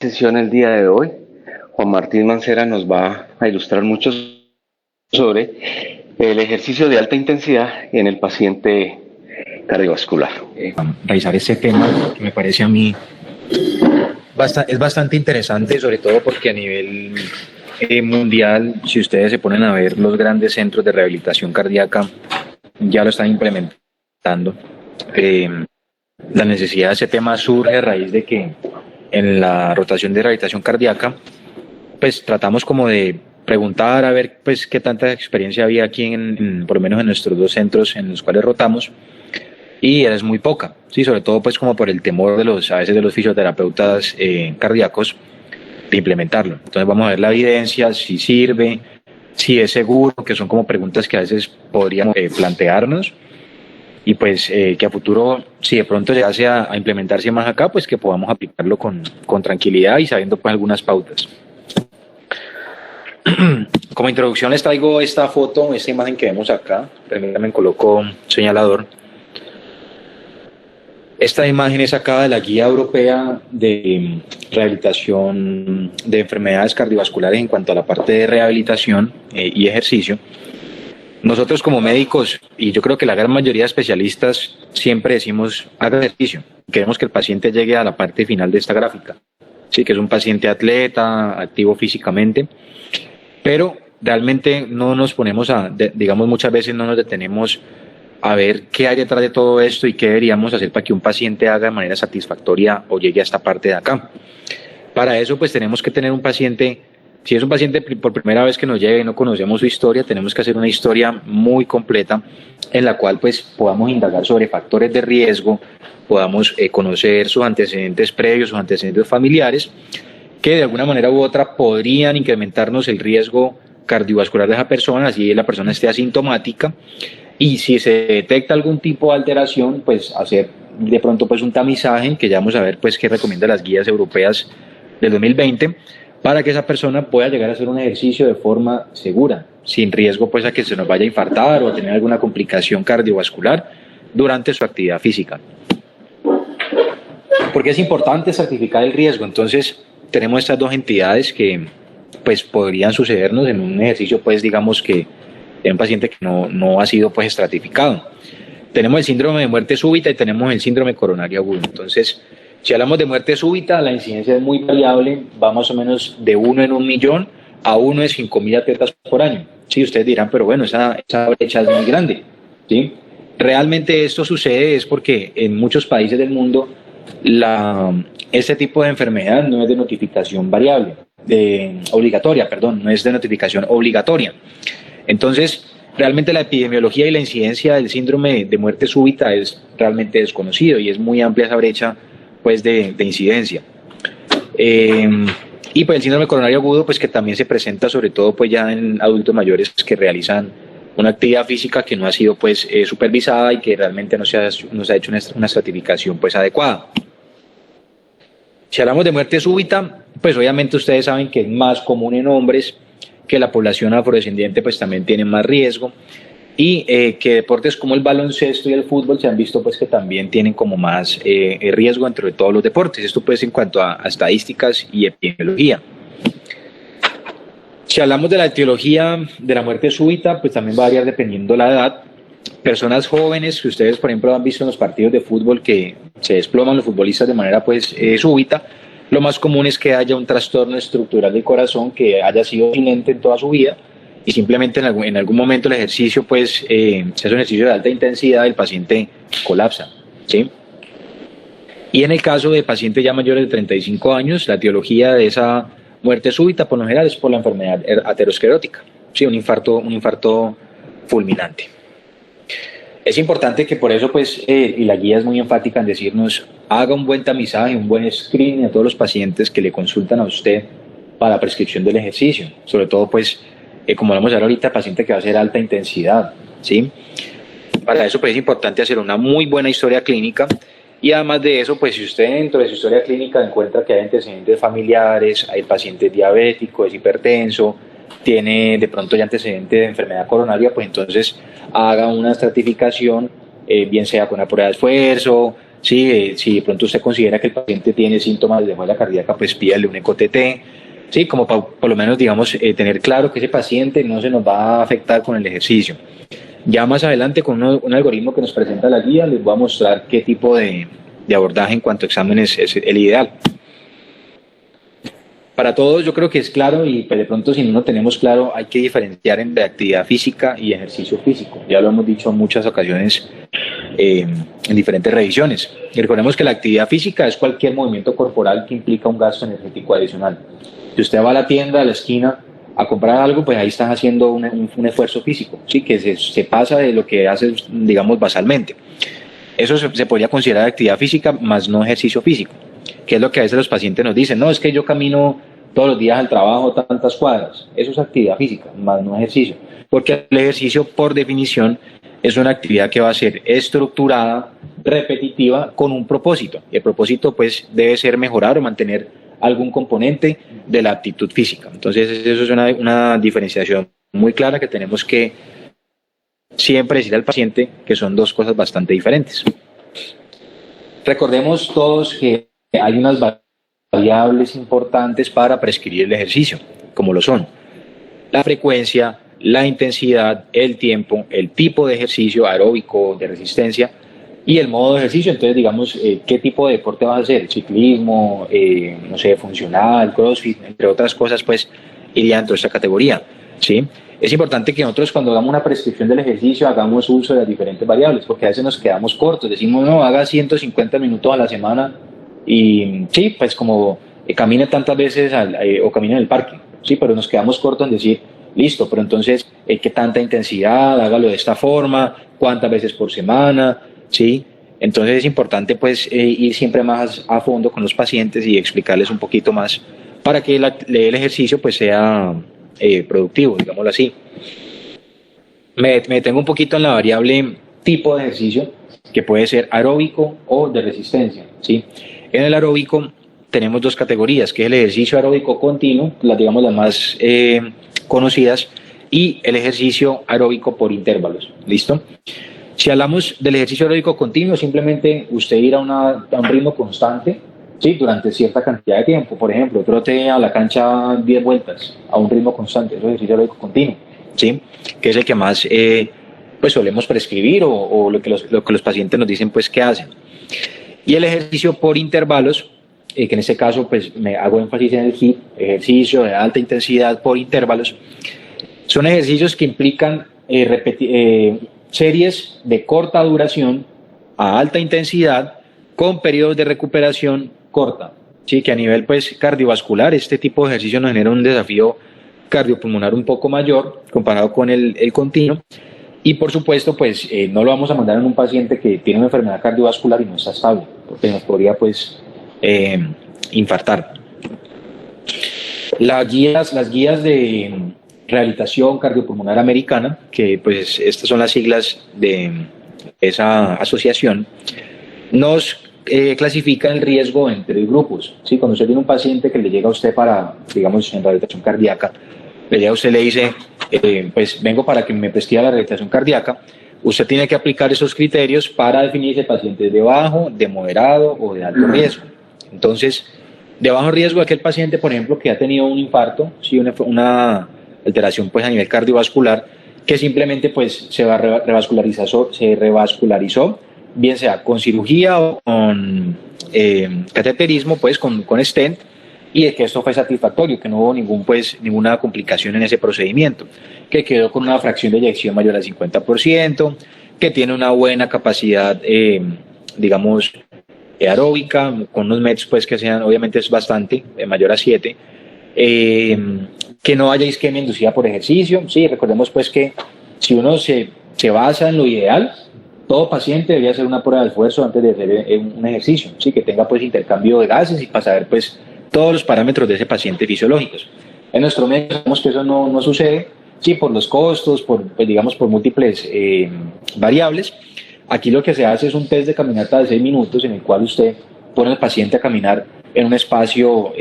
Sesión el día de hoy. Juan Martín Mancera nos va a ilustrar mucho sobre el ejercicio de alta intensidad en el paciente cardiovascular. Revisar ese tema que me parece a mí es bastante interesante, sobre todo porque a nivel mundial, si ustedes se ponen a ver, los grandes centros de rehabilitación cardíaca ya lo están implementando. La necesidad de ese tema surge a raíz de que en la rotación de rehabilitación cardíaca, pues tratamos como de preguntar a ver pues qué tanta experiencia había aquí por lo menos en nuestros dos centros en los cuales rotamos, y es muy poca, sí, sobre todo pues como por el temor a veces de los fisioterapeutas cardíacos de implementarlo. Entonces vamos a ver la evidencia, si sirve, si es seguro, que son como preguntas que a veces podríamos plantearnos, y pues que a futuro, si de pronto llegase a implementarse más acá, pues que podamos aplicarlo con tranquilidad y sabiendo pues algunas pautas. Como introducción les traigo esta foto, esta imagen que vemos acá. Permítanme, coloco señalador. Esta imagen es sacada de la Guía Europea de Rehabilitación de Enfermedades Cardiovasculares en cuanto a la parte de rehabilitación y ejercicio. Nosotros como médicos, y yo creo que la gran mayoría de especialistas, siempre decimos, haga ejercicio. Queremos que el paciente llegue a la parte final de esta gráfica. Sí, que es un paciente atleta, activo físicamente, pero realmente no nos ponemos digamos, muchas veces no nos detenemos a ver qué hay detrás de todo esto y qué deberíamos hacer para que un paciente haga de manera satisfactoria o llegue a esta parte de acá. Para eso, pues tenemos que tener un paciente. Si es un paciente por primera vez que nos llega y no conocemos su historia, tenemos que hacer una historia muy completa en la cual pues podamos indagar sobre factores de riesgo, podamos conocer sus antecedentes previos, sus antecedentes familiares, que de alguna manera u otra podrían incrementarnos el riesgo cardiovascular de esa persona, así la persona esté asintomática, y si se detecta algún tipo de alteración, pues hacer de pronto pues un tamizaje, que ya vamos a ver pues qué recomiendan las guías europeas del 2020, para que esa persona pueda llegar a hacer un ejercicio de forma segura, sin riesgo pues a que se nos vaya a infartar o a tener alguna complicación cardiovascular durante su actividad física. Porque es importante certificar el riesgo. Entonces tenemos estas dos entidades que pues podrían sucedernos en un ejercicio pues digamos que de un paciente que no ha sido pues estratificado. Tenemos el síndrome de muerte súbita y tenemos el síndrome coronario agudo. Entonces, si hablamos de muerte súbita, la incidencia es muy variable, va más o menos de 1 en 1.000.000 a 1 en 5.000 atletas por año. Sí, ustedes dirán, pero bueno, esa brecha es muy grande. ¿Sí? Realmente esto sucede es porque en muchos países del mundo este tipo de enfermedad no es de notificación obligatoria, no es de notificación obligatoria. Entonces, realmente la epidemiología y la incidencia del síndrome de muerte súbita es realmente desconocido y es muy amplia esa brecha pues de incidencia. Y pues el síndrome coronario agudo, pues que también se presenta sobre todo pues ya en adultos mayores que realizan una actividad física que no ha sido pues supervisada y que realmente no se ha hecho una estratificación pues adecuada. Si hablamos de muerte súbita, pues obviamente ustedes saben que es más común en hombres, que la población afrodescendiente pues también tiene más riesgo, y que deportes como el baloncesto y el fútbol se han visto pues que también tienen como más riesgo entre todos los deportes. Esto pues en cuanto a estadísticas y epidemiología. Si hablamos de la etiología de la muerte súbita, pues también va a variar dependiendo la edad. Personas jóvenes que ustedes por ejemplo han visto en los partidos de fútbol que se desploman los futbolistas de manera pues súbita, lo más común es que haya un trastorno estructural del corazón que haya sido silente en toda su vida, y simplemente en algún momento el ejercicio, pues, se hace un ejercicio de alta intensidad y el paciente colapsa, ¿sí? Y en el caso de pacientes ya mayores de 35 años, la etiología de esa muerte súbita, por lo general, es por la enfermedad aterosclerótica, ¿sí? Un infarto fulminante. Es importante que por eso, pues, y la guía es muy enfática en decirnos, haga un buen tamizaje, un buen screening a todos los pacientes que le consultan a usted para la prescripción del ejercicio, sobre todo, pues, como vamos a ver ahorita, paciente que va a hacer alta intensidad, ¿sí? Para eso pues es importante hacer una muy buena historia clínica, y además de eso, pues si usted dentro de su historia clínica encuentra que hay antecedentes familiares, hay paciente diabético, es hipertenso, tiene de pronto ya antecedentes de enfermedad coronaria, pues entonces haga una estratificación, bien sea con una prueba de esfuerzo, Sí, si de pronto usted considera que el paciente tiene síntomas de falla cardíaca, pues pídale un ECOTT, sí, como por lo menos, digamos, tener claro que ese paciente no se nos va a afectar con el ejercicio. Ya más adelante, con un algoritmo que nos presenta la guía, les voy a mostrar qué tipo de abordaje en cuanto a exámenes es el ideal. Para todos yo creo que es claro, y pues de pronto si no lo tenemos claro, hay que diferenciar entre actividad física y ejercicio físico. Ya lo hemos dicho en muchas ocasiones en diferentes revisiones. Y recordemos que la actividad física es cualquier movimiento corporal que implica un gasto energético adicional. Si usted va a la tienda, a la esquina, a comprar algo, pues ahí están haciendo un esfuerzo físico, ¿sí? Que se pasa de lo que hace, digamos, basalmente. Eso se podría considerar actividad física, más no ejercicio físico, que es lo que a veces los pacientes nos dicen: no, es que yo camino todos los días al trabajo tantas cuadras. Eso es actividad física, más no ejercicio, porque el ejercicio, por definición, es una actividad que va a ser estructurada, repetitiva, con un propósito. Y el propósito, pues, debe ser mejorar o mantener algún componente de la aptitud física. Entonces, eso es una diferenciación muy clara que tenemos que siempre decir al paciente, que son dos cosas bastante diferentes. Recordemos todos que hay unas variables importantes para prescribir el ejercicio, como lo son la frecuencia, la intensidad, el tiempo, el tipo de ejercicio aeróbico, de resistencia y el modo de ejercicio. Entonces, digamos, qué tipo de deporte vas a hacer: ciclismo, no sé, funcional, crossfit, entre otras cosas, pues iría dentro de esta categoría, ¿sí? Es importante que nosotros, cuando hagamos una prescripción del ejercicio, hagamos uso de las diferentes variables, porque a veces nos quedamos cortos, decimos: no, haga 150 minutos a la semana y sí, pues como camine tantas veces o camine en el parque, sí, pero nos quedamos cortos en decir: listo, pero entonces, ¿qué tanta intensidad? Hágalo de esta forma, ¿cuántas veces por semana? ¿Sí? Entonces es importante, pues, ir siempre más a fondo con los pacientes y explicarles un poquito más para que el ejercicio, pues, sea productivo, digámoslo así. Me detengo un poquito en la variable tipo de ejercicio, que puede ser aeróbico o de resistencia, ¿sí? En el aeróbico tenemos dos categorías, que es el ejercicio aeróbico continuo, digamos las más conocidas, y el ejercicio aeróbico por intervalos. ¿Listo? Si hablamos del ejercicio aeróbico continuo, simplemente usted ir a un ritmo constante, ¿sí? Durante cierta cantidad de tiempo. Por ejemplo, trote a la cancha 10 vueltas a un ritmo constante, eso es ejercicio aeróbico continuo, ¿sí? Que es el que más pues solemos prescribir o lo que los pacientes nos dicen, pues, que hacen. Y el ejercicio por intervalos, que en este caso, pues, me hago énfasis en el HIIT, ejercicio de alta intensidad por intervalos. Son ejercicios que implican series de corta duración a alta intensidad con periodos de recuperación corta, ¿sí? Que a nivel, pues, cardiovascular, este tipo de ejercicio nos genera un desafío cardiopulmonar un poco mayor comparado con el continuo. Y por supuesto, pues, no lo vamos a mandar en un paciente que tiene una enfermedad cardiovascular y no está estable, porque nos podría, pues, infartar. Las guías de rehabilitación cardiopulmonar americana, que pues estas son las siglas de esa asociación, nos clasifica el riesgo entre grupos, ¿sí? Cuando usted tiene un paciente que le llega a usted para, digamos, en rehabilitación cardíaca, le llega a usted, le dice, pues vengo para que me prescriba la rehabilitación cardíaca, usted tiene que aplicar esos criterios para definir si el paciente es de bajo, de moderado o de alto riesgo. Entonces, de bajo riesgo, aquel paciente, por ejemplo, que ha tenido un infarto, ¿sí? una alteración, pues, a nivel cardiovascular, que simplemente, pues, se revascularizó, bien sea con cirugía o con cateterismo, pues, con stent, y de que esto fue satisfactorio, que no hubo ninguna complicación en ese procedimiento, que quedó con una fracción de eyección mayor al 50%, que tiene una buena capacidad, digamos, aeróbica, con unos METs, pues, que sean, obviamente es bastante, mayor a 7, que no haya isquemia inducida por ejercicio. Sí, recordemos, pues, que si uno se basa en lo ideal, todo paciente debería hacer una prueba de esfuerzo antes de hacer un ejercicio, sí, que tenga, pues, intercambio de gases y para saber, pues, todos los parámetros de ese paciente fisiológicos. En nuestro medio sabemos que eso no sucede, sí, por los costos, pues, digamos, por múltiples variables. Aquí lo que se hace es un test de caminata de 6 minutos en el cual usted pone al paciente a caminar en un espacio,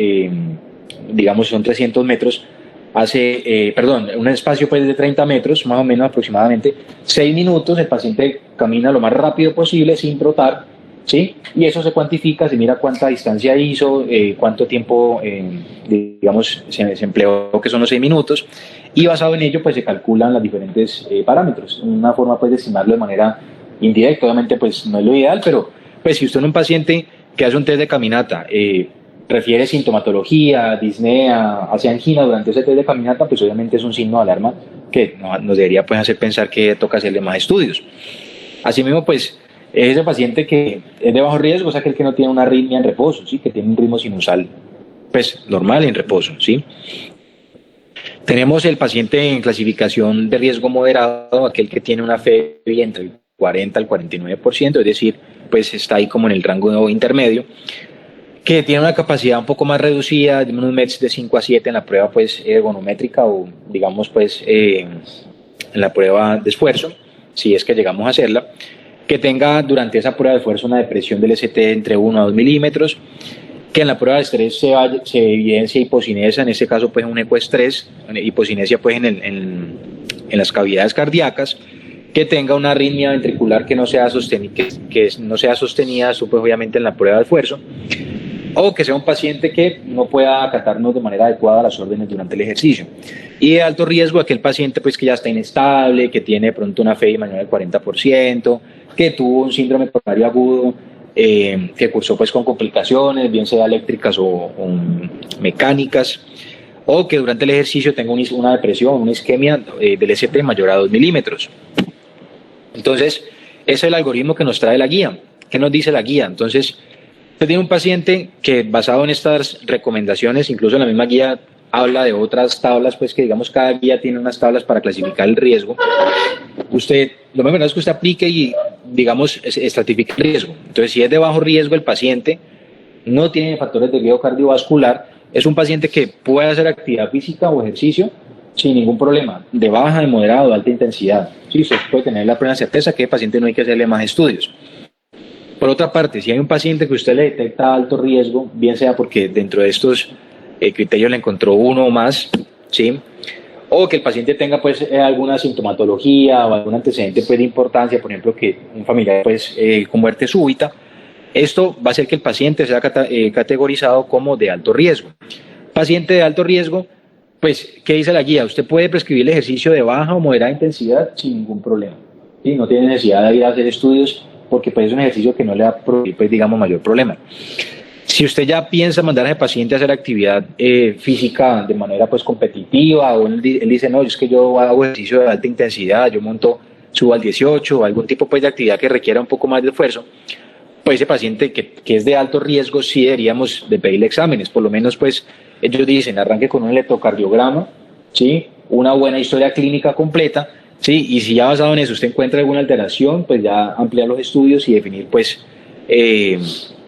digamos, son 300 metros, un espacio, pues, de 30 metros, más o menos aproximadamente, 6 minutos, el paciente camina lo más rápido posible sin trotar, ¿sí? Y eso se cuantifica, se mira cuánta distancia hizo, cuánto tiempo, digamos, se empleó, que son los 6 minutos, y basado en ello, pues se calculan los diferentes parámetros. Una forma, pues, de estimarlo de manera indirecta, obviamente, pues, no es lo ideal, pero, pues, si usted en un paciente que hace un test de caminata, refiere sintomatología, disnea, hace angina durante ese test de caminata, pues, obviamente es un signo de alarma que nos debería, pues, hacer pensar que toca hacerle más estudios. Asimismo, pues, ese paciente que es de bajo riesgo es aquel que no tiene una arritmia en reposo, ¿sí? Que tiene un ritmo sinusal pues normal en reposo, ¿sí? Tenemos el paciente en clasificación de riesgo moderado, aquel que tiene una FEBI entre el 40 al 49%, es decir, pues está ahí como en el rango intermedio, que tiene una capacidad un poco más reducida, de unos METs de 5 a 7 en la prueba pues ergonométrica o digamos pues en la prueba de esfuerzo, si es que llegamos a hacerla, que tenga durante esa prueba de esfuerzo una depresión del ST entre 1 a 2 milímetros, que en la prueba de estrés se evidencia hipocinesia, en este caso pues un ecoestrés, hipocinesia pues en las cavidades cardíacas, que tenga una arritmia ventricular que no sea sostenida, esto pues obviamente en la prueba de esfuerzo, o que sea un paciente que no pueda acatarnos de manera adecuada las órdenes durante el ejercicio. Y de alto riesgo aquel paciente pues que ya está inestable, que tiene de pronto una FEI mayor del 40%, que tuvo un síndrome coronario agudo, que cursó pues con complicaciones, bien sea eléctricas o mecánicas, o que durante el ejercicio tenga una depresión, una isquemia del ST mayor a 2 milímetros. Entonces, ese es el algoritmo que nos trae la guía. ¿Qué nos dice la guía? Entonces, usted tiene un paciente que basado en estas recomendaciones, incluso en la misma guía habla de otras tablas, pues que digamos cada guía tiene unas tablas para clasificar el riesgo. Usted, lo mejor es que usted aplique y digamos estratifique el riesgo. Entonces, si es de bajo riesgo el paciente, no tiene factores de riesgo cardiovascular, es un paciente que puede hacer actividad física o ejercicio sin ningún problema, de baja, de moderado, de alta intensidad. Sí, usted puede tener la plena certeza que el paciente no hay que hacerle más estudios. Por otra parte, si hay un paciente que usted le detecta alto riesgo, bien sea porque dentro de estos criterios le encontró uno o más, ¿sí? O que el paciente tenga pues alguna sintomatología o algún antecedente pues de importancia, por ejemplo que un familiar pues con muerte súbita, esto va a hacer que el paciente sea categorizado como de alto riesgo. Paciente de alto riesgo, pues, ¿qué dice la guía? Usted puede prescribir el ejercicio de baja o moderada intensidad sin ningún problema, ¿sí? No tiene necesidad de ir a hacer estudios porque pues es un ejercicio que no le va a producir pues digamos mayor problema. Si usted ya piensa mandar a ese paciente a hacer actividad física de manera pues competitiva, o él dice, no, es que yo hago ejercicio de alta intensidad, yo subo al 18, o algún tipo pues de actividad que requiera un poco más de esfuerzo, pues ese paciente que es de alto riesgo sí deberíamos de pedirle exámenes, por lo menos pues ellos dicen, arranque con un electrocardiograma, ¿sí? Una buena historia clínica completa, ¿sí? Y si ya basado en eso usted encuentra alguna alteración, pues ya ampliar los estudios y definir pues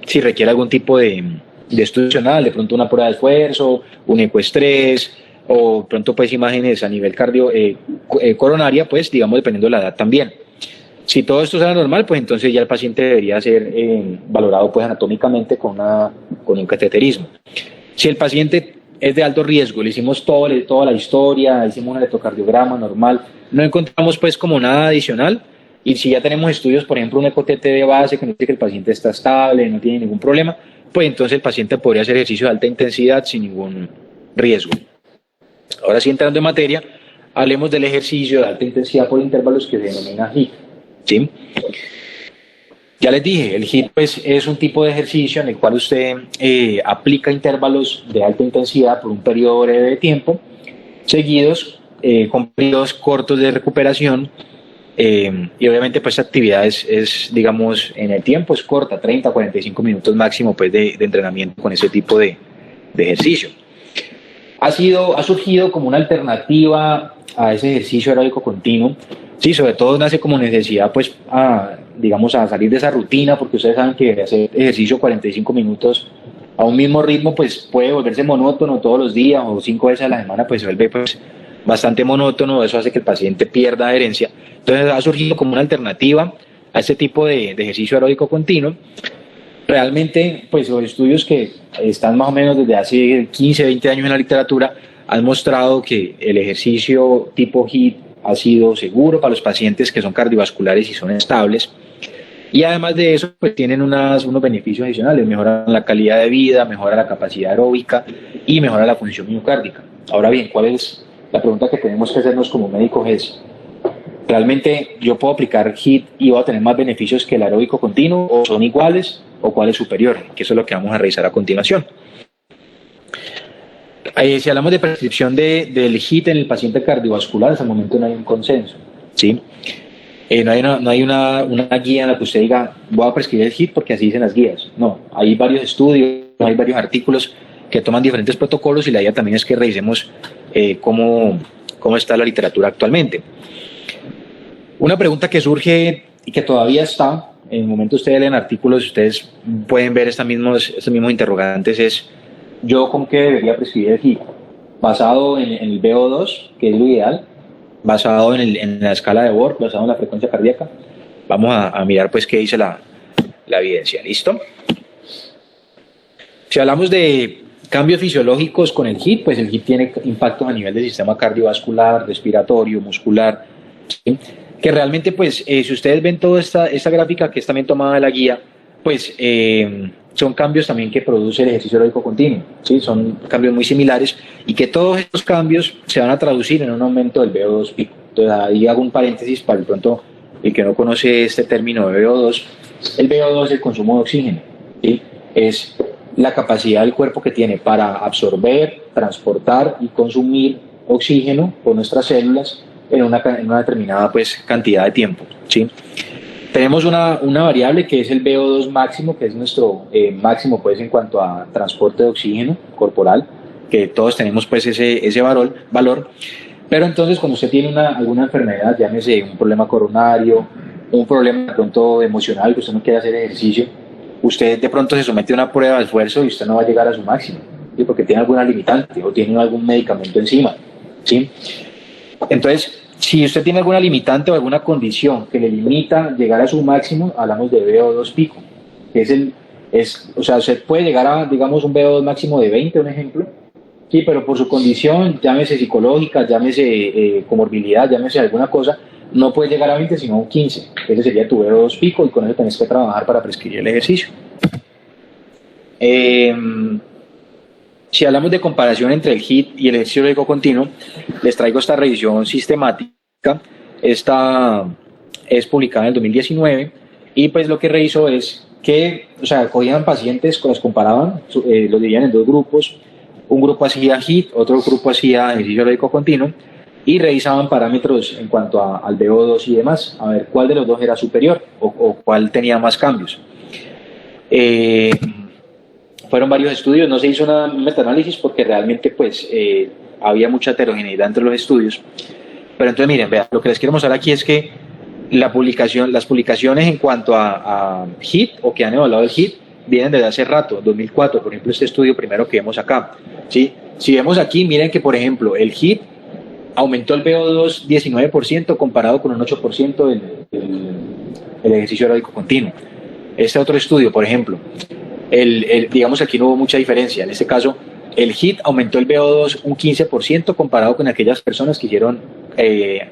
si requiere algún tipo de estudio adicional, de pronto una prueba de esfuerzo, un ecoestrés, o pronto pues imágenes a nivel coronaria, pues digamos dependiendo de la edad también. Si todo esto será normal, pues entonces ya el paciente debería ser valorado pues anatómicamente con un cateterismo. Si el paciente es de alto riesgo, le hicimos toda la historia, hicimos un electrocardiograma normal, no encontramos pues como nada adicional, y si ya tenemos estudios, por ejemplo un ECO-TT de base que nos dice que el paciente está estable, no tiene ningún problema, pues entonces el paciente podría hacer ejercicio de alta intensidad sin ningún riesgo. Ahora sí, entrando en materia, hablemos del ejercicio de alta intensidad por intervalos que se denomina HIIT, ¿sí? Ya les dije, el HIIT pues, es un tipo de ejercicio en el cual usted aplica intervalos de alta intensidad por un periodo breve de tiempo, seguidos con periodos cortos de recuperación, y obviamente pues esta actividad es, digamos, en el tiempo es corta, 30 a 45 minutos máximo pues, de entrenamiento con ese tipo de ejercicio. Ha surgido como una alternativa a ese ejercicio aeróbico continuo. Sí, sobre todo nace como necesidad, pues, digamos, a salir de esa rutina, porque ustedes saben que hacer ejercicio 45 minutos a un mismo ritmo, pues, puede volverse monótono todos los días o 5 veces a la semana, pues, se vuelve, pues, bastante monótono. Eso hace que el paciente pierda adherencia. Entonces, ha surgido como una alternativa a este tipo de ejercicio aeróbico continuo. Realmente, pues, los estudios que están más o menos desde hace 15, 20 años en la literatura han mostrado que el ejercicio tipo HIIT ha sido seguro para los pacientes que son cardiovasculares y son estables. Y además de eso, pues tienen unos beneficios adicionales, mejoran la calidad de vida, mejora la capacidad aeróbica y mejora la función miocárdica. Ahora bien, ¿cuál es la pregunta que tenemos que hacernos como médicos? Es, ¿realmente yo puedo aplicar HIIT y voy a tener más beneficios que el aeróbico continuo? ¿O son iguales? ¿O cuál es superior? Que eso es lo que vamos a revisar a continuación. Si hablamos de prescripción del HIIT en el paciente cardiovascular, hasta el momento no hay un consenso, ¿sí? No hay una guía en la que usted diga, voy a prescribir el HIIT porque así dicen las guías. No, hay varios estudios, hay varios artículos que toman diferentes protocolos y la idea también es que revisemos cómo está la literatura actualmente. Una pregunta que surge y que todavía está, en el momento ustedes leen artículos, ustedes pueden ver estos mismos interrogantes, es, ¿yo con qué debería prescribir el HIIT? Basado en el VO2, que es lo ideal, basado en la escala de Borg, basado en la frecuencia cardíaca. Vamos a mirar pues qué dice la evidencia. ¿Listo? Si hablamos de cambios fisiológicos con el HIIT, pues el HIIT tiene impactos a nivel del sistema cardiovascular, respiratorio, muscular, ¿sí? Que realmente pues si ustedes ven toda esta gráfica que es también tomada de la guía, pues son cambios también que produce el ejercicio aeróbico continuo, ¿sí? Son cambios muy similares y que todos estos cambios se van a traducir en un aumento del VO2 pico. Entonces ahí hago un paréntesis para el pronto el que no conoce este término de VO2. El VO2 es el consumo de oxígeno, ¿sí? Es la capacidad del cuerpo que tiene para absorber, transportar y consumir oxígeno por nuestras células en una determinada pues, cantidad de tiempo, ¿sí? Tenemos una variable que es el VO2 máximo, que es nuestro máximo pues, en cuanto a transporte de oxígeno corporal, que todos tenemos pues, ese valor. Pero entonces cuando usted tiene alguna enfermedad, llámese un problema coronario, un problema de pronto emocional, que usted no quiere hacer ejercicio, usted de pronto se somete a una prueba de esfuerzo y usted no va a llegar a su máximo, ¿sí? Porque tiene alguna limitante o tiene algún medicamento encima, ¿sí? Entonces, si usted tiene alguna limitante o alguna condición que le limita llegar a su máximo, hablamos de VO2 pico, que o sea, usted puede llegar a, digamos, un VO2 máximo de 20, un ejemplo, sí, pero por su condición, llámese psicológica, llámese comorbilidad, llámese alguna cosa, no puede llegar a 20, sino a un 15. Ese sería tu VO2 pico y con eso tenés que trabajar para prescribir el ejercicio. Si hablamos de comparación entre el HIIT y el ejercicio aeróbico continuo, les traigo esta revisión sistemática. Esta es publicada en el 2019 y pues lo que revisó es que, o sea, cogían pacientes, los comparaban, los dividían en dos grupos. Un grupo hacía HIIT, otro grupo hacía ejercicio aeróbico continuo y revisaban parámetros en cuanto al VO2 y demás, a ver cuál de los dos era superior o cuál tenía más cambios. Fueron varios estudios, no se hizo un metaanálisis porque realmente pues había mucha heterogeneidad entre los estudios. Pero entonces miren, vean, lo que les quiero mostrar aquí es que las publicaciones en cuanto a HIIT o que han evaluado el HIIT vienen desde hace rato, 2004, por ejemplo este estudio primero que vemos acá, ¿sí? Si vemos aquí, miren que por ejemplo el HIIT aumentó el VO2 19% comparado con un 8% el ejercicio aeróbico continuo. Este otro estudio, por ejemplo, digamos que aquí no hubo mucha diferencia. En este caso, el HIIT aumentó el VO2 un 15% comparado con aquellas personas que hicieron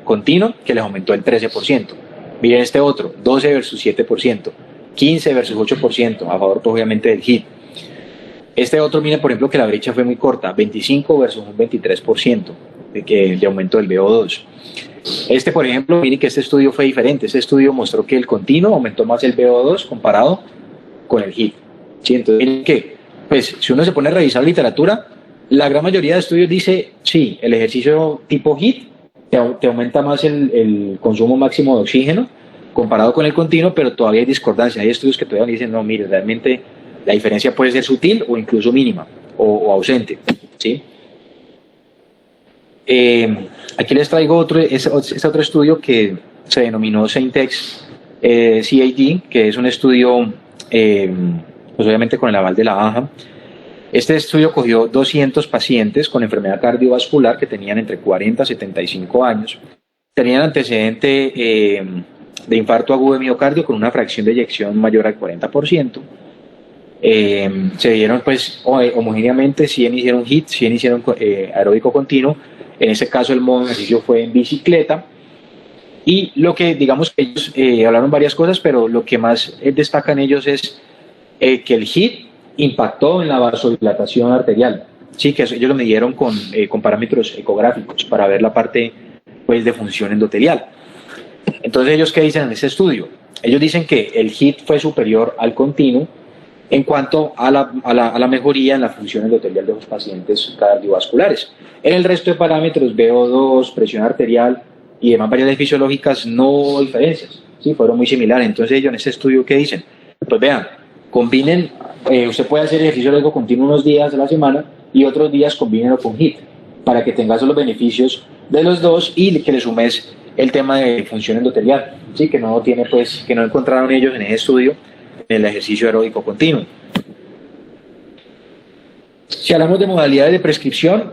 continuo, que les aumentó el 13%. Miren este otro, 12 versus 7%, 15 versus 8%, a favor obviamente del HIIT. Este otro, miren por ejemplo que la brecha fue muy corta, 25 versus un 23% de aumento del VO2. Este, por ejemplo, miren que este estudio fue diferente. Este estudio mostró que el continuo aumentó más el VO2 comparado con el HIIT. ¿Sí? Entonces, miren que, pues, si uno se pone a revisar literatura, la gran mayoría de estudios dice, sí, el ejercicio tipo HIIT te aumenta más el consumo máximo de oxígeno comparado con el continuo, pero todavía hay discordancia. Hay estudios que todavía dicen, no, mire, realmente la diferencia puede ser sutil o incluso mínima o ausente. ¿Sí? Aquí les traigo otro estudio que se denominó Saintex CAD, que es un estudio, pues obviamente con el aval de la AJA. Este estudio cogió 200 pacientes con enfermedad cardiovascular que tenían entre 40 y 75 años, tenían antecedente de infarto agudo de miocardio con una fracción de eyección mayor al 40%. Se dieron pues homogéneamente, 100 hicieron HIIT, 100 hicieron aeróbico continuo. En este caso el modo de ejercicio fue en bicicleta Y lo que, digamos, que ellos hablaron varias cosas, pero lo que más destacan ellos es que el HIIT impactó en la vasodilatación arterial. Sí, que ellos lo midieron con parámetros ecográficos para ver la parte pues, de función endotelial. Entonces, ¿ellos qué dicen en este estudio? Ellos dicen que el HIIT fue superior al continuo en cuanto a la mejoría en la función endotelial de los pacientes cardiovasculares. En el resto de parámetros, VO2, presión arterial y demás variables fisiológicas, no hubo diferencias, ¿sí? Fueron muy similares. Entonces ellos en este estudio, ¿qué dicen? Pues vean, combinen, usted puede hacer ejercicio largo continuo unos días de la semana y otros días combínenlo con HIIT para que tengas los beneficios de los dos y que le sumes el tema de función endotelial, ¿sí? Que no tiene, pues, que no encontraron ellos en ese estudio en el ejercicio aeróbico continuo. Si hablamos de modalidades de prescripción,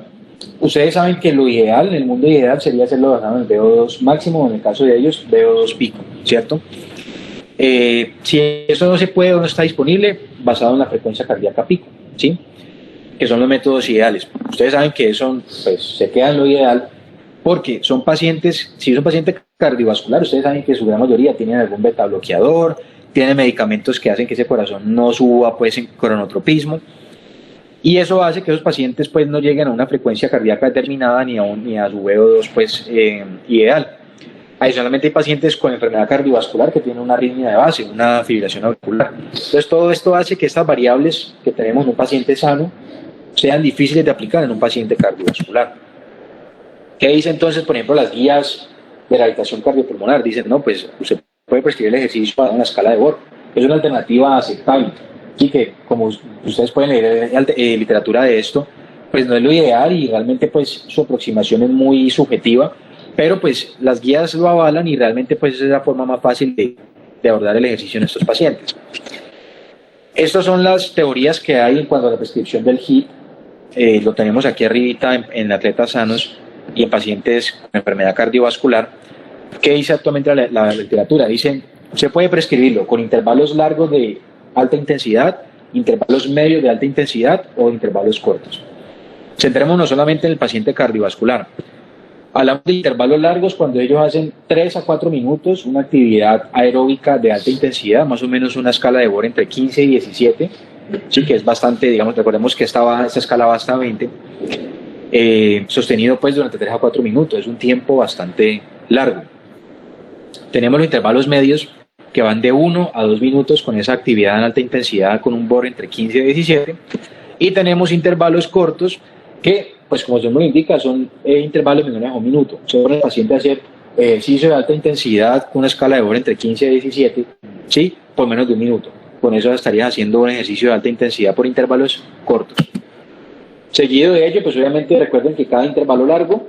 ustedes saben que lo ideal, en el mundo ideal, sería hacerlo basado en el VO2 máximo, en el caso de ellos, VO2 pico, ¿cierto? Si eso no se puede o no está disponible, basado en la frecuencia cardíaca pico, ¿sí? Que son los métodos ideales. Ustedes saben que eso pues, se queda en lo ideal porque son pacientes, si son pacientes cardiovasculares, ustedes saben que su gran mayoría tienen algún beta bloqueador, tienen medicamentos que hacen que ese corazón no suba pues, en cronotropismo, y eso hace que esos pacientes pues, no lleguen a una frecuencia cardíaca determinada ni a su VO2 pues, ideal. Adicionalmente hay pacientes con enfermedad cardiovascular que tienen una arritmia de base, una fibrilación auricular. Entonces todo esto hace que estas variables que tenemos en un paciente sano sean difíciles de aplicar en un paciente cardiovascular. ¿Qué dice entonces, por ejemplo, las guías de rehabilitación cardiopulmonar? Dicen, no, pues usted puede prescribir el ejercicio para una escala de Borg. Es una alternativa aceptable. Y que, como ustedes pueden leer literatura de esto, pues no es lo ideal y realmente pues su aproximación es muy subjetiva, pero pues las guías lo avalan y realmente pues esa es la forma más fácil de abordar el ejercicio en estos pacientes. Estas son las teorías que hay en cuanto a la prescripción del HIIT. Lo tenemos aquí arribita en atletas sanos y en pacientes con enfermedad cardiovascular. ¿Qué dice actualmente la literatura? Dicen, se puede prescribirlo con intervalos largos de alta intensidad, intervalos medios de alta intensidad o intervalos cortos. Centrémonos solamente en el paciente cardiovascular. Hablamos de intervalos largos cuando ellos hacen 3 a 4 minutos, una actividad aeróbica de alta intensidad, más o menos una escala de Borg entre 15 y 17, sí, que es bastante, digamos, recordemos que esta escala va hasta 20, sostenido pues durante 3 a 4 minutos, es un tiempo bastante largo. Tenemos los intervalos medios que van de 1 a 2 minutos con esa actividad en alta intensidad con un Borg entre 15 y 17, y tenemos intervalos cortos que, pues como su nombre lo indica, son intervalos menores a 1 minuto. Se pone el paciente a hacer ejercicio de alta intensidad con una escala de Borg entre 15 y 17, ¿sí? Por menos de 1 minuto. Con eso estarías haciendo un ejercicio de alta intensidad por intervalos cortos. Seguido de ello, pues obviamente recuerden que cada intervalo largo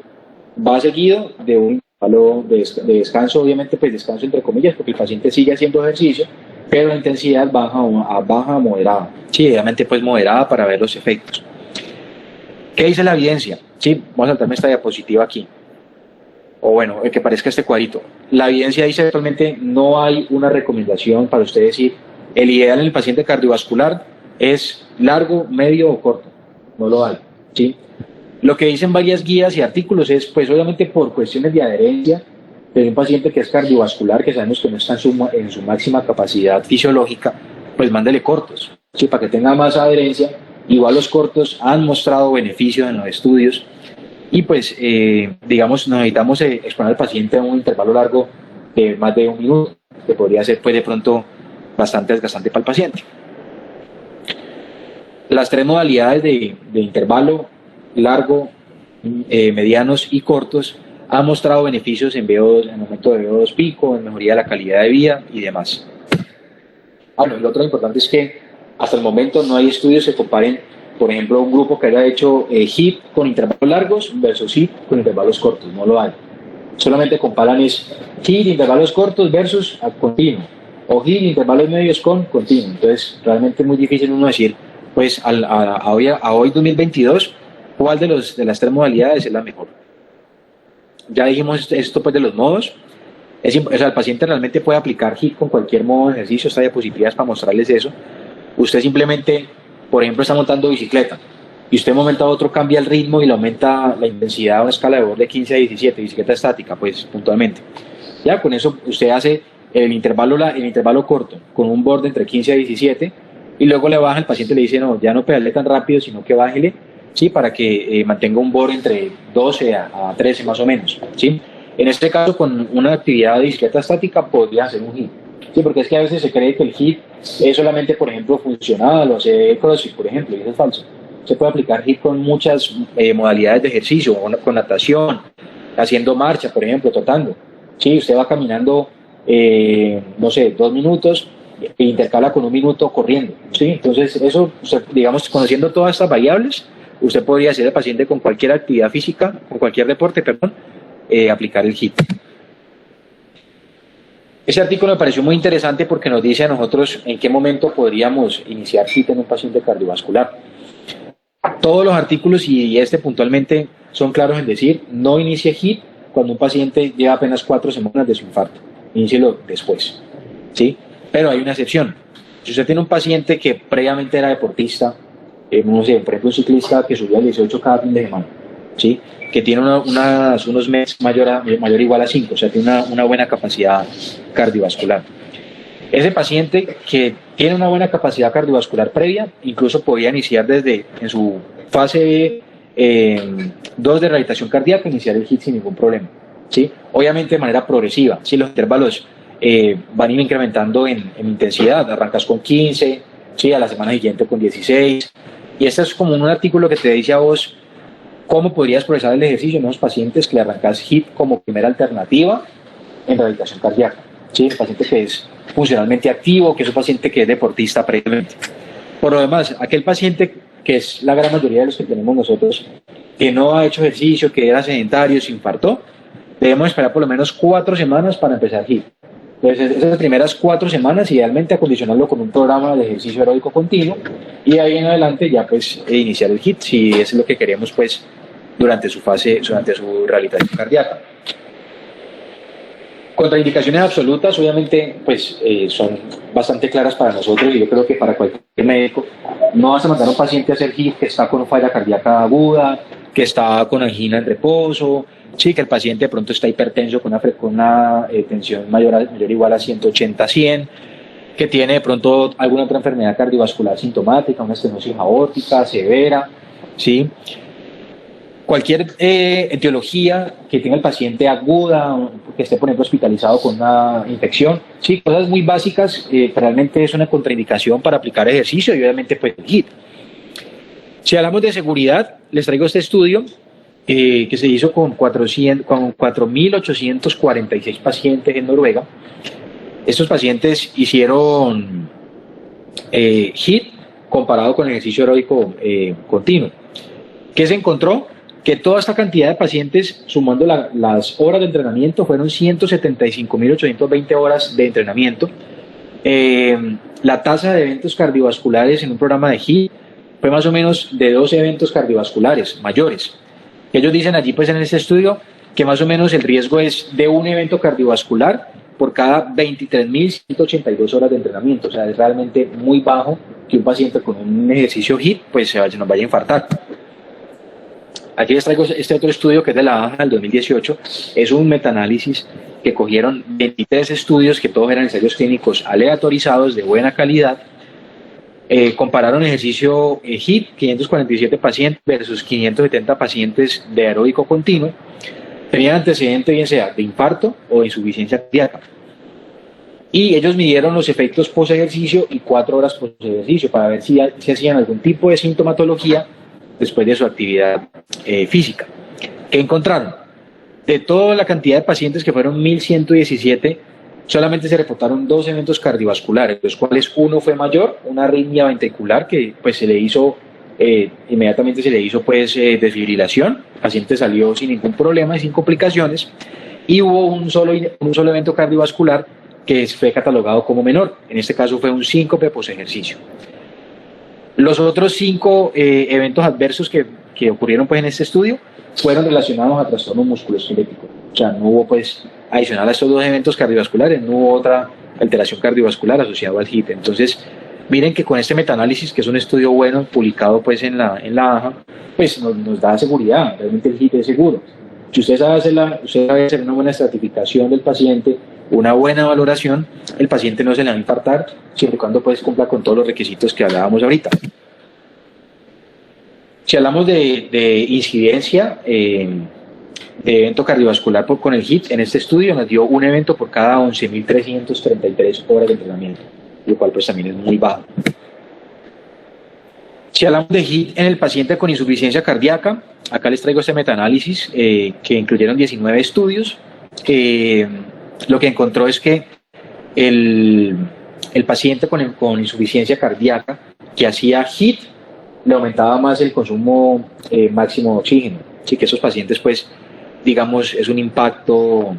va seguido de un intervalo de descanso, obviamente pues descanso entre comillas, porque el paciente sigue haciendo ejercicio, pero la intensidad baja a moderada. Sí, obviamente pues moderada para ver los efectos. ¿Qué dice la evidencia? Sí, vamos a saltarme esta diapositiva aquí. O bueno, el que parezca este cuadrito. La evidencia dice que actualmente no hay una recomendación para usted decir el ideal en el paciente cardiovascular es largo, medio o corto. No lo hay, ¿sí? Lo que dicen varias guías y artículos es, pues obviamente por cuestiones de adherencia de un paciente que es cardiovascular, que sabemos que no está en su máxima capacidad fisiológica, pues mándele cortos, ¿sí? Para que tenga más adherencia. Igual los cortos han mostrado beneficios en los estudios y pues digamos necesitamos exponer al paciente a un intervalo largo de más de 1 minuto, que podría ser pues de pronto bastante desgastante para el paciente. Las 3 modalidades de intervalo largo, medianos y cortos han mostrado beneficios en VO2, en aumento de VO2 pico, en mejoría de la calidad de vida y demás. Bueno, lo otro importante es que hasta el momento no hay estudios que comparen, por ejemplo, un grupo que haya hecho HIIT con intervalos largos versus HIIT con intervalos cortos, no lo hay. Solamente comparan HIIT intervalos cortos versus continuo, o HIIT intervalos medios con continuo. Entonces, realmente es muy difícil uno decir, pues a hoy 2022, cuál de las 3 modalidades es la mejor. Ya dijimos esto pues de los modos. O sea, el paciente realmente puede aplicar HIIT con cualquier modo de ejercicio. Esta diapositiva es para mostrarles eso. Usted simplemente, por ejemplo, está montando bicicleta y usted de un momento a otro cambia el ritmo y le aumenta la intensidad a una escala de Borg de 15 a 17, bicicleta estática, pues puntualmente. Ya con eso usted hace el intervalo corto con un borde entre 15 a 17 y luego le baja, el paciente le dice, no, ya no pedale tan rápido, sino que bájele, ¿sí? Para que mantenga un borde entre 12 a 13 más o menos, ¿sí? En este caso, con una actividad de bicicleta estática podría hacer un HIIT, ¿sí? Porque es que a veces se cree que el HIIT es solamente, por ejemplo, funcional o hacer CrossFit, por ejemplo, y eso es falso. Se puede aplicar HIIT con muchas modalidades de ejercicio, con natación, haciendo marcha, por ejemplo, trotando. Sí, usted va caminando, no sé, 2 minutos e intercala con 1 minuto corriendo. ¿Sí? Entonces, eso, digamos, conociendo todas estas variables, usted podría hacer al paciente con cualquier actividad física, con cualquier deporte, perdón, aplicar el HIIT. Ese artículo me pareció muy interesante porque nos dice a nosotros en qué momento podríamos iniciar HIIT en un paciente cardiovascular. Todos los artículos y este puntualmente son claros en decir, no inicie HIIT cuando un paciente lleva apenas 4 semanas de su infarto, inícielo después, ¿sí? Pero hay una excepción. Si usted tiene un paciente que previamente era deportista, no sé, por ejemplo un ciclista que subía al 18 cada fin de semana, ¿sí? Que tiene unos METs mayor o igual a 5, o sea, tiene una buena capacidad cardiovascular. Ese paciente que tiene una buena capacidad cardiovascular previa, incluso podría iniciar desde en su fase 2 de rehabilitación cardíaca, iniciar el HIIT sin ningún problema, ¿sí? Obviamente de manera progresiva, si los intervalos van a ir incrementando en intensidad, arrancas con 15, ¿sí? A la semana siguiente con 16, y este es como un artículo que te dice a vos cómo podrías progresar el ejercicio en unos pacientes que le arrancas HIIT como primera alternativa en rehabilitación cardíaca, ¿sí? El paciente que es funcionalmente activo, que es un paciente que es deportista previamente. Por lo demás, aquel paciente que es la gran mayoría de los que tenemos nosotros, que no ha hecho ejercicio, que era sedentario, se infartó, debemos esperar por lo menos 4 semanas para empezar HIIT. Entonces, esas primeras 4 semanas, idealmente acondicionarlo con un programa de ejercicio aeróbico continuo y de ahí en adelante ya pues iniciar el HIIT, si es lo que queremos pues durante su rehabilitación cardíaca. Contraindicaciones absolutas, obviamente, pues son bastante claras para nosotros y yo creo que para cualquier médico. No vas a mandar a un paciente a hacer HIIT que está con falla cardíaca aguda, que está con angina en reposo, sí, que el paciente de pronto está hipertenso con una tensión mayor o igual a 180-100, que tiene de pronto alguna otra enfermedad cardiovascular sintomática, una estenosis aórtica severa, ¿sí? Cualquier etiología que tenga el paciente aguda, que esté, por ejemplo, hospitalizado con una infección, sí, cosas muy básicas, realmente es una contraindicación para aplicar ejercicio y obviamente pues el HIIT. Si hablamos de seguridad, les traigo este estudio que se hizo con 4.846 pacientes en Noruega. Estos pacientes hicieron HIIT comparado con el ejercicio aeróbico continuo. ¿Qué se encontró? Que toda esta cantidad de pacientes, sumando las horas de entrenamiento, fueron 175.820 horas de entrenamiento. La tasa de eventos cardiovasculares en un programa de HIIT fue más o menos de 12 eventos cardiovasculares mayores. Ellos dicen allí, pues en este estudio, que más o menos el riesgo es de un evento cardiovascular por cada 23.182 horas de entrenamiento. O sea, es realmente muy bajo que un paciente con un ejercicio HIIT pues nos vaya a infartar. Aquí les traigo este otro estudio que es de la AJA del 2018. Es un metaanálisis que cogieron 23 estudios que todos eran ensayos clínicos aleatorizados de buena calidad. Compararon ejercicio HIIT, 547 pacientes versus 570 pacientes de aeróbico continuo. Tenían antecedente bien sea de infarto o de insuficiencia cardíaca. Y ellos midieron los efectos post ejercicio y 4 horas post ejercicio para ver si hacían algún tipo de sintomatología después de su actividad física. ¿Qué encontraron? De toda la cantidad de pacientes, que fueron 1.117, solamente se reportaron 2 eventos cardiovasculares, los cuales uno fue mayor, una arritmia ventricular que pues se le hizo, inmediatamente se le hizo pues desfibrilación, el paciente salió sin ningún problema y sin complicaciones, y hubo un solo evento cardiovascular que fue catalogado como menor, en este caso fue un síncope post ejercicio. Los otros 5 eventos adversos que ocurrieron pues en este estudio fueron relacionados a trastorno musculoesquelético. O sea, no hubo pues, adicional a estos 2 eventos cardiovasculares, no hubo otra alteración cardiovascular asociada al HIIT. Entonces, miren que con este metaanálisis, que es un estudio bueno, publicado pues en la AJA, pues nos da seguridad, realmente el HIIT es seguro. Si usted sabe hacer una buena estratificación del paciente, una buena valoración, el paciente no se le va a infartar, siempre y cuando pues cumpla con todos los requisitos que hablábamos ahorita. Si hablamos de incidencia de evento cardiovascular con el HIT, en este estudio nos dio un evento por cada 11.333 horas de entrenamiento, lo cual pues también es muy bajo. Si hablamos de HIT en el paciente con insuficiencia cardíaca, acá les traigo este metaanálisis que incluyeron 19 estudios. Lo que encontró es que el paciente con insuficiencia cardíaca que hacía HIT le aumentaba más el consumo máximo de oxígeno. Así que esos pacientes, pues, digamos, es un impacto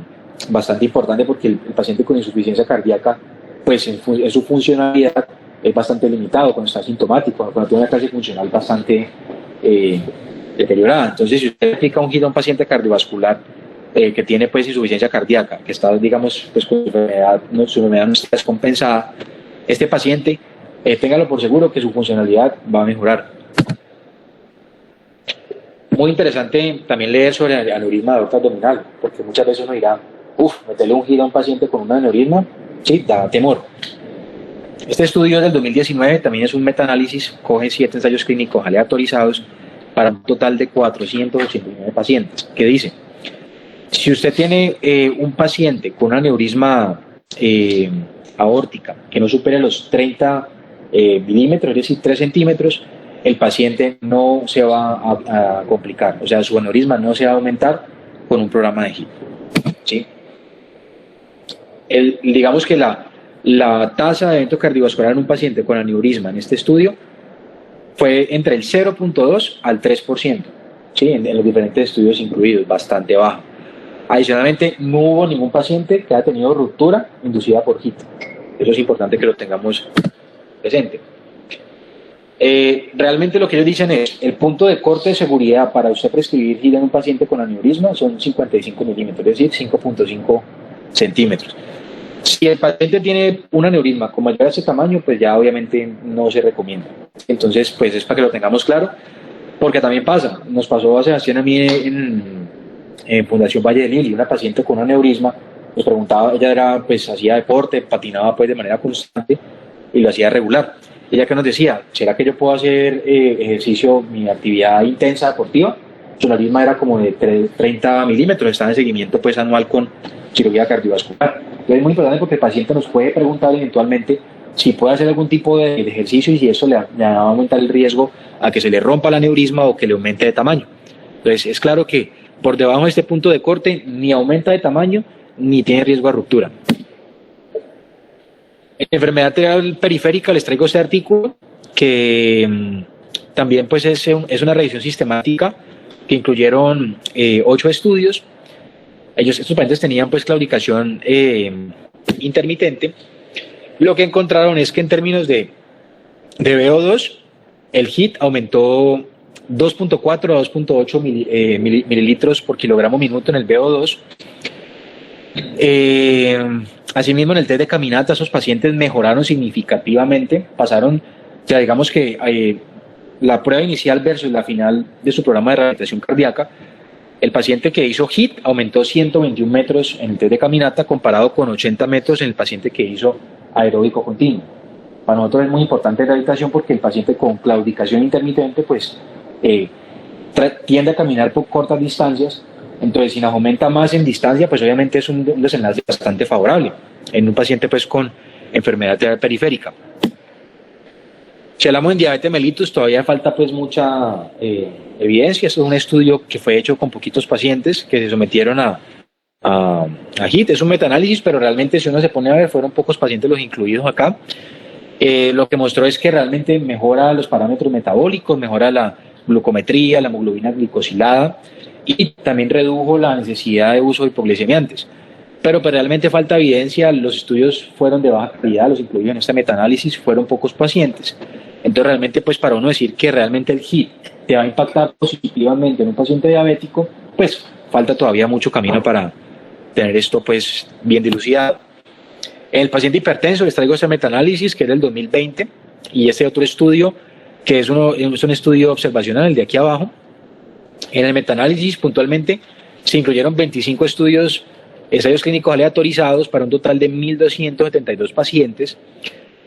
bastante importante porque el paciente con insuficiencia cardíaca, pues, en su funcionalidad es bastante limitado cuando está asintomático, cuando tiene una clase funcional bastante deteriorada. Entonces, si usted aplica un HIT a un paciente cardiovascular que tiene pues insuficiencia cardíaca, que está, digamos, pues con su enfermedad no está descompensada, este paciente, téngalo por seguro que su funcionalidad va a mejorar. Muy interesante también leer sobre el aneurisma de aorta abdominal, porque muchas veces uno dirá, meterle un HIT a un paciente con un aneurisma, sí, da temor. Este estudio del 2019 también es un metaanálisis, coge 7 ensayos clínicos aleatorizados para un total de 489 pacientes, que dice, si usted tiene un paciente con una aneurisma aórtica que no supere los 30 milímetros, es decir, 3 centímetros, el paciente no se va a complicar, o sea, su aneurisma no se va a aumentar con un programa de HIT. ¿Sí? Digamos que la tasa de evento cardiovascular en un paciente con aneurisma en este estudio fue entre el 0.2 al 3%, ¿sí? En los diferentes estudios incluidos, bastante bajo. Adicionalmente, no hubo ningún paciente que haya tenido ruptura inducida por HIT. Eso es importante que lo tengamos presente. Realmente lo que ellos dicen es, el punto de corte de seguridad para usted prescribir HIT en un paciente con aneurisma son 55 milímetros, es decir, 5.5 centímetros. Si el paciente tiene un aneurisma con mayor a ese tamaño, pues ya obviamente no se recomienda. Entonces, pues es para que lo tengamos claro, porque también pasa, nos pasó a Sebastián a mí en Fundación Valle del Lili, una paciente con un aneurisma, nos preguntaba, ella pues hacía deporte, patinaba pues de manera constante y lo hacía regular. Ella que nos decía, ¿será que yo puedo hacer ejercicio, mi actividad intensa deportiva? Su aneurisma era como de 30 milímetros, estaba en seguimiento pues anual con cirugía cardiovascular. Entonces es muy importante porque el paciente nos puede preguntar eventualmente si puede hacer algún tipo de ejercicio y si eso le va a aumentar el riesgo a que se le rompa el aneurisma o que le aumente de tamaño. Entonces es claro que por debajo de este punto de corte ni aumenta de tamaño ni tiene riesgo de ruptura. En enfermedad atrial periférica les traigo este artículo que también pues es una revisión sistemática que incluyeron 8 estudios. Estos pacientes tenían pues claudicación intermitente. Lo que encontraron es que en términos de VO2, el HIT aumentó 2.4 a 2.8 mililitros por kilogramo minuto en el VO2. Asimismo, en el test de caminata, esos pacientes mejoraron significativamente, pasaron, ya digamos que la prueba inicial versus la final de su programa de rehabilitación cardíaca, el paciente que hizo HIT aumentó 121 metros en el test de caminata comparado con 80 metros en el paciente que hizo aeróbico continuo. Para nosotros es muy importante la rehabilitación porque el paciente con claudicación intermitente pues tiende a caminar por cortas distancias. Entonces, si nos aumenta más en distancia, pues obviamente es un desenlace bastante favorable en un paciente pues con enfermedad periférica. Si hablamos en diabetes mellitus, todavía falta pues mucha evidencia. Esto es un estudio que fue hecho con poquitos pacientes que se sometieron a HIT. Es un metaanálisis, pero realmente si uno se pone a ver, fueron pocos pacientes los incluidos acá. Lo que mostró es que realmente mejora los parámetros metabólicos, mejora la glucometría, la hemoglobina glicosilada, y también redujo la necesidad de uso de hipoglicemiantes. Pero pues realmente falta evidencia, los estudios fueron de baja calidad, los incluidos en este metaanálisis fueron pocos pacientes. Entonces realmente pues para uno decir que realmente el HIT te va a impactar positivamente en un paciente diabético, pues falta todavía mucho camino para tener esto pues bien dilucidado. En el paciente hipertenso les traigo este metaanálisis que es del 2020 y este otro estudio que es un estudio observacional, el de aquí abajo. En el metaanálisis puntualmente se incluyeron 25 ensayos clínicos aleatorizados para un total de 1.272 pacientes.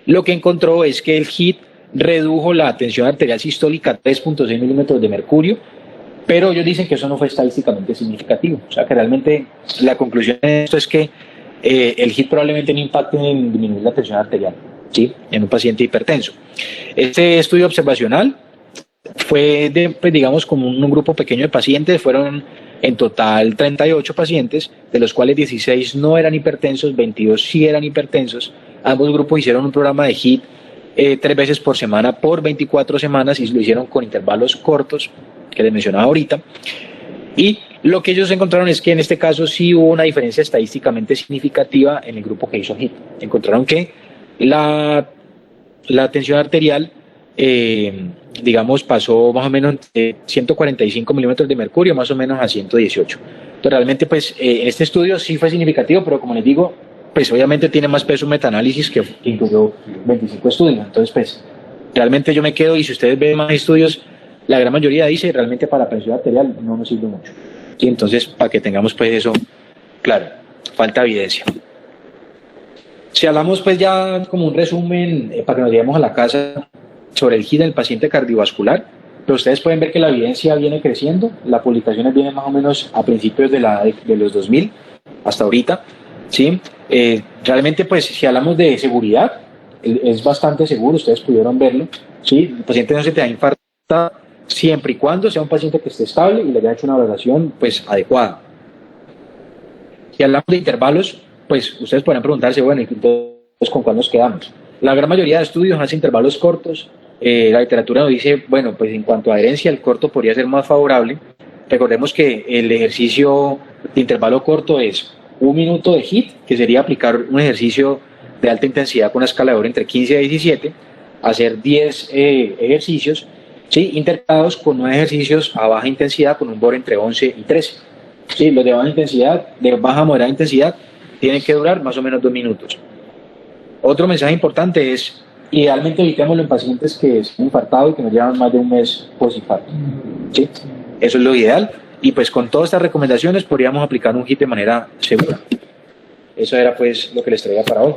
Lo que encontró es que el HIT redujo la tensión arterial sistólica a 3.6 milímetros de mercurio, pero ellos dicen que eso no fue estadísticamente significativo. O sea, que realmente la conclusión de esto es que el HIT probablemente no impacte en disminuir la tensión arterial, ¿sí?, en un paciente hipertenso. Este estudio observacional fue pues, digamos, como un grupo pequeño de pacientes. Fueron en total 38 pacientes, de los cuales 16 no eran hipertensos, 22 sí eran hipertensos. Ambos grupos hicieron un programa de HIT 3 veces por semana por 24 semanas y lo hicieron con intervalos cortos, que les mencionaba ahorita. Y lo que ellos encontraron es que en este caso sí hubo una diferencia estadísticamente significativa en el grupo que hizo HIT. Encontraron que la tensión arterial, digamos, pasó más o menos de 145 milímetros de mercurio más o menos a 118. Entonces realmente pues en este estudio sí fue significativo, pero como les digo, pues obviamente tiene más peso un metaanálisis que incluyó 25 estudios. Entonces pues realmente yo me quedo, y si ustedes ven más estudios, la gran mayoría dice realmente para la presión arterial no nos sirve mucho. ¿Sí? Entonces, para que tengamos pues eso claro, falta evidencia. Si hablamos pues ya como un resumen para que nos llevemos a la casa sobre el HIT del paciente cardiovascular, pero ustedes pueden ver que la evidencia viene creciendo. Las publicaciones vienen más o menos a principios de los 2000 hasta ahorita, ¿sí? Realmente pues si hablamos de seguridad, es bastante seguro, ustedes pudieron verlo, ¿sí? El paciente no se te va a infartar siempre y cuando sea un paciente que esté estable y le haya hecho una valoración pues adecuada. Si hablamos de intervalos, pues ustedes podrán preguntarse, bueno, entonces ¿con cuál nos quedamos? La gran mayoría de estudios hace intervalos cortos. La literatura nos dice, bueno, pues en cuanto a adherencia, el corto podría ser más favorable. Recordemos que el ejercicio de intervalo corto es 1 minuto de HIT, que sería aplicar un ejercicio de alta intensidad con una escala de Ohr entre 15 y 17, hacer 10 ejercicios, ¿sí?, intercalados con 9 ejercicios a baja intensidad con un Bohr entre 11 y 13. ¿Sí? Los de baja intensidad, de baja a moderada intensidad, tienen que durar más o menos 2 minutos. Otro mensaje importante es, idealmente evitémoslo en pacientes que se han infartado y que nos llevan más de un mes post-infarto. ¿Sí? Eso es lo ideal. Y pues con todas estas recomendaciones podríamos aplicar un HIT de manera segura. Eso era pues lo que les traía para hoy.